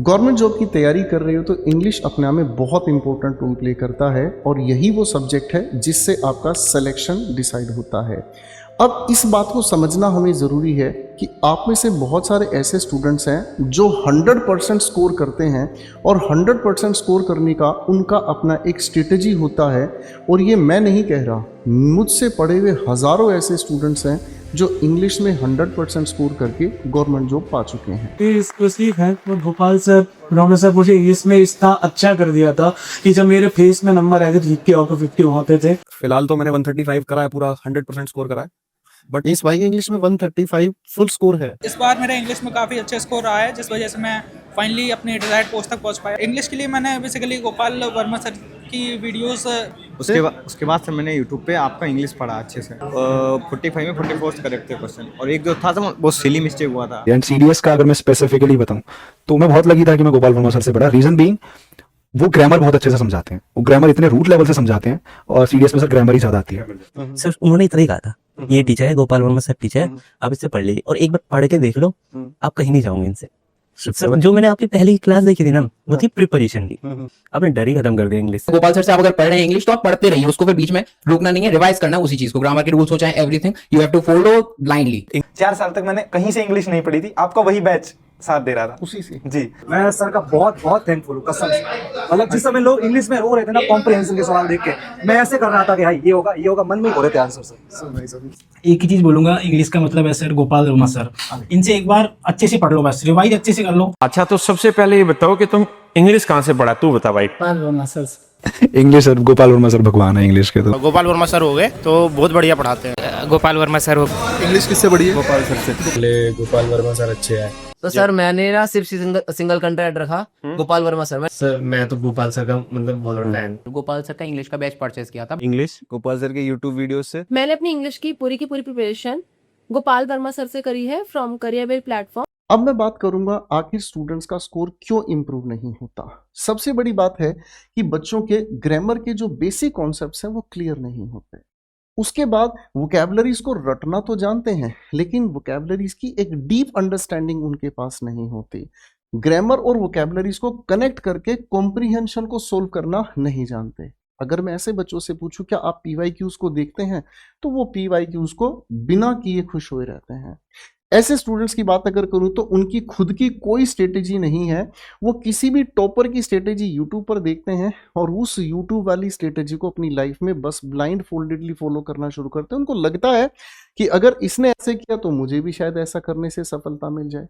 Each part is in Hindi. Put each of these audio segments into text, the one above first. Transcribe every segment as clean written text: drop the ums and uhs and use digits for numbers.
गवर्नमेंट जॉब की तैयारी कर रहे हो तो इंग्लिश अपने आप में बहुत इंपॉर्टेंट रोल प्ले करता है और यही वो सब्जेक्ट है जिससे आपका सिलेक्शन डिसाइड होता है। अब इस बात को समझना हमें ज़रूरी है कि आप में से बहुत सारे ऐसे स्टूडेंट्स हैं जो 100% स्कोर करते हैं और 100% स्कोर करने का उनका अपना एक स्ट्रेटजी होता है। और ये मैं नहीं कह रहा, मुझसे पढ़े हुए हज़ारों ऐसे स्टूडेंट्स हैं जो इंग्लिश में 100% स्कोर करके गवर्नमेंट जॉब पा चुके हैं। तकलीफ है तो गोपाल सर उन्होंने सर मुझे इसमें इतना अच्छा कर दिया था कि जब मेरे फेस में नंबर आए थे 50 आउट ऑफ 50 होते थे। फिलहाल तो मैंने 135 करा है, पूरा 100% स्कोर करा है, बट इस भाई इंग्लिश में 135 फुल स्कोर है। इस बार मेरा इंग्लिश में काफ़ी अच्छा स्कोर रहा है जिस वजह से मैं फाइनली अपनी डिजायर्ड पोस्ट तक पहुंच पाया। इंग्लिश के लिए मैंने बेसिकली गोपाल वर्मा सर की वीडियोस उसके बाद से मैंने यूट्यूब पे आपका इंग्लिश पढ़ा अच्छे से। 45 में 44 करेक्ट थे क्वेश्चन और एक जो था तो बहुत सिली मिस्टेक हुआ था। एंड सीडीएस का अगर मैं स्पेसिफिकली बताऊं तो मैं बहुत लगी था कि मैं गोपाल वर्मा सर से पढ़ा। रीजन बीइंग वो ग्रामर बहुत अच्छे से समझाते हैं, वो ग्रामर इतने रूट लेवल से समझाते हैं और सीडीएस में सर ग्रामर ही ज्यादा आती है। सिर्फ उन्होंने इतना ही कहा था, ये टीचर है गोपाल वर्मा सर टीचर है, आप इससे पढ़ लीजिए और एक बार पढ़ के देख लो, आप कहीं नहीं जाओगे इनसे। सर जो मैंने आपकी पहली क्लास देखी थी ना, वो थी प्रिपरेशन की, आपने डर ही खत्म कर दिया इंग्लिश। गोपाल सर से आप अगर पढ़ रहे हैं इंग्लिश तो आप पढ़ते रहिए, उसको फिर बीच में रुकना नहीं है, रिवाइज करना है उसी चीज को, ग्रामर के रूल्स हो चाहे everything you have to follow blindly. 4 साल तक मैंने कहीं से इंग्लिश नहीं पढ़ी थी, आपका वही बैच साथ दे रहा था उसी से जी। मैं सर का बहुत बहुत थैंकफुल हूँ कसम से। मतलब जिस समय लोग इंग्लिश में रो रहे थे ना कॉम्प्रिहेंशन के सवाल देख के, मैं ऐसे कर रहा था कि भाई ये होगा, मन में ही हो रहे थे आंसर सर। एक ही चीज बोलूंगा, इंग्लिश का मतलब है सर गोपाल वर्मा सर, इनसे एक बार अच्छे से पढ़ लो, बस रिवाइज अच्छे से कर लो। अच्छा तो सबसे पहले ये बताओ कि तुम इंग्लिश कहाँ से पढ़ा, तू बता भाई। Gopal Verma sir English sir, Gopal Verma sir भगवान है इंग्लिश के। तो गोपाल वर्मा सर हो गए तो बहुत बढ़िया पढ़ाते हैं। गोपाल वर्मा सर हो। इंग्लिश किससे बढ़ी है? गोपाल सर से। पहले गोपाल वर्मा सर अच्छे हैं। तो सर मैंने ना सिर्फ सिंगल कंट्रैक्ट रखा गोपाल वर्मा सर में। सर मैं तो गोपाल सर का मतलब बहुत बड़ा फैन। गोपाल सर का इंग्लिश का बैच परचेज किया था। इंग्लिश गोपाल सर के यूट्यूब वीडियो से मैंने अपनी इंग्लिश की पूरी प्रिपरेशन गोपाल वर्मा सर से करी है फ्रॉम करियर प्लेटफॉर्म। अब मैं बात करूंगा आखिर स्टूडेंट्स का स्कोर क्यों इंप्रूव नहीं होता। सबसे बड़ी बात है कि बच्चों के ग्रामर के जो बेसिक कॉन्सेप्ट्स हैं वो क्लियर नहीं होते। उसके बाद वोकैबुलरीज को रटना तो जानते हैं लेकिन वोकैबुलरीज की एक डीप अंडरस्टैंडिंग उनके पास नहीं होती। ग्रामर और वोकैबुलरीज को कनेक्ट करके कॉम्प्रिहेंशन को सोल्व करना नहीं जानते। अगर मैं ऐसे बच्चों से पूछूं क्या आप PYQs को देखते हैं तो वो PYQs को बिना किए खुश हुए रहते हैं। ऐसे स्टूडेंट्स की बात अगर करूं तो उनकी खुद की कोई स्ट्रेटेजी नहीं है, वो किसी भी टॉपर की स्ट्रेटेजी यूट्यूब पर देखते हैं और उस यूट्यूब वाली स्ट्रेटेजी को अपनी लाइफ में बस ब्लाइंड फोल्डेडली फॉलो करना शुरू करते हैं। उनको लगता है कि अगर इसने ऐसे किया तो मुझे भी शायद ऐसा करने से सफलता मिल जाए।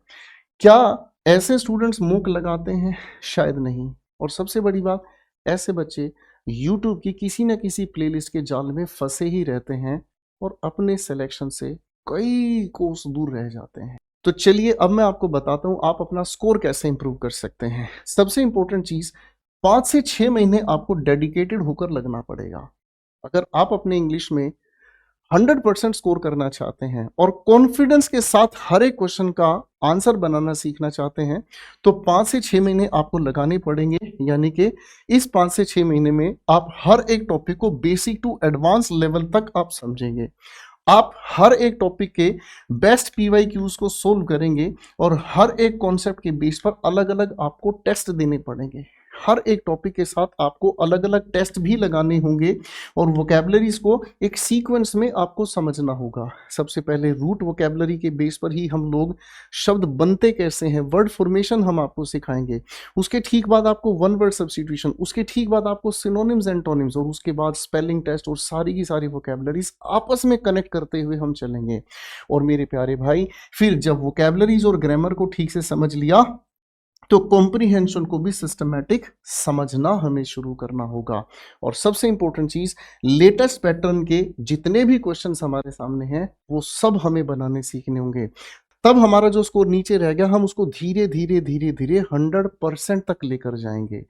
क्या ऐसे स्टूडेंट्स मूक लगाते हैं? शायद नहीं। और सबसे बड़ी बात, ऐसे बच्चे यूट्यूब की किसी न किसी प्लेलिस्ट के जाल में फंसे ही रहते हैं और अपने सिलेक्शन से कई कोस दूर रह जाते हैं। तो चलिए अब मैं आपको बताता हूं आप अपना स्कोर कैसे इंप्रूव कर सकते हैं। सबसे इंपॉर्टेंट चीज, 5 से 6 महीने आपको डेडिकेटेड होकर लगना पड़ेगा। अगर आप अपने इंग्लिश में 100% स्कोर करना चाहते हैं और कॉन्फिडेंस के साथ हर एक क्वेश्चन का आंसर बनाना सीखना चाहते हैं तो 5 से 6 महीने आपको लगाने पड़ेंगे। यानी कि इस 5 से 6 महीने में आप हर एक टॉपिक को बेसिक टू एडवांस लेवल तक आप समझेंगे। आप हर एक टॉपिक के बेस्ट PYQs को सोल्व करेंगे और हर एक कॉन्सेप्ट के बेस पर अलग अलग आपको टेस्ट देने पड़ेंगे। हर एक टॉपिक के साथ आपको अलग अलग टेस्ट भी लगाने होंगे और वोकैबुलरीज को एक सीक्वेंस में आपको समझना होगा। सबसे पहले रूट वोकैबुलरी के बेस पर ही हम लोग शब्द बनते कैसे हैं, वर्ड फॉर्मेशन हम आपको सिखाएंगे। उसके ठीक बाद आपको वन वर्ड सब्स्टिट्यूशन, उसके ठीक बाद आपको सिनोनिम्स एंटोनिम्स और उसके बाद स्पेलिंग टेस्ट और सारी की सारी वोकैबुलरीज आपस में कनेक्ट करते हुए हम चलेंगे। और मेरे प्यारे भाई, फिर जब वोकैबुलरीज और ग्रामर को ठीक से समझ लिया तो कॉम्प्रिहेंशन को भी सिस्टमैटिक समझना हमें शुरू करना होगा। और सबसे इंपॉर्टेंट चीज, लेटेस्ट पैटर्न के जितने भी क्वेश्चंस हमारे सामने हैं वो सब हमें बनाने सीखने होंगे। तब हमारा जो स्कोर नीचे रह गया हम उसको धीरे धीरे 100% तक लेकर जाएंगे।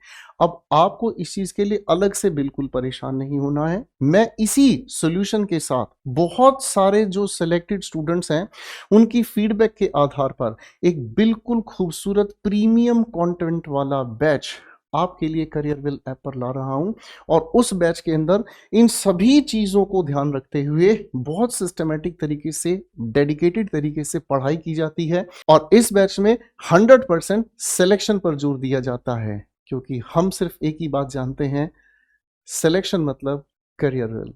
अब आपको इस चीज के लिए अलग से बिल्कुल परेशान नहीं होना है। मैं इसी सॉल्यूशन के साथ बहुत सारे जो सिलेक्टेड स्टूडेंट्स हैं उनकी फीडबैक के आधार पर एक बिल्कुल खूबसूरत प्रीमियम कंटेंट वाला बैच आपके लिए करियर विल ऐप पर ला रहा हूं। और उस बैच के अंदर इन सभी चीज़ों को ध्यान रखते हुए बहुत सिस्टमेटिक तरीके से, डेडिकेटेड तरीके से पढ़ाई की जाती है। और इस बैच में 100% सिलेक्शन पर जोर दिया जाता है, क्योंकि हम सिर्फ एक ही बात जानते हैं, सिलेक्शन मतलब करियर विल।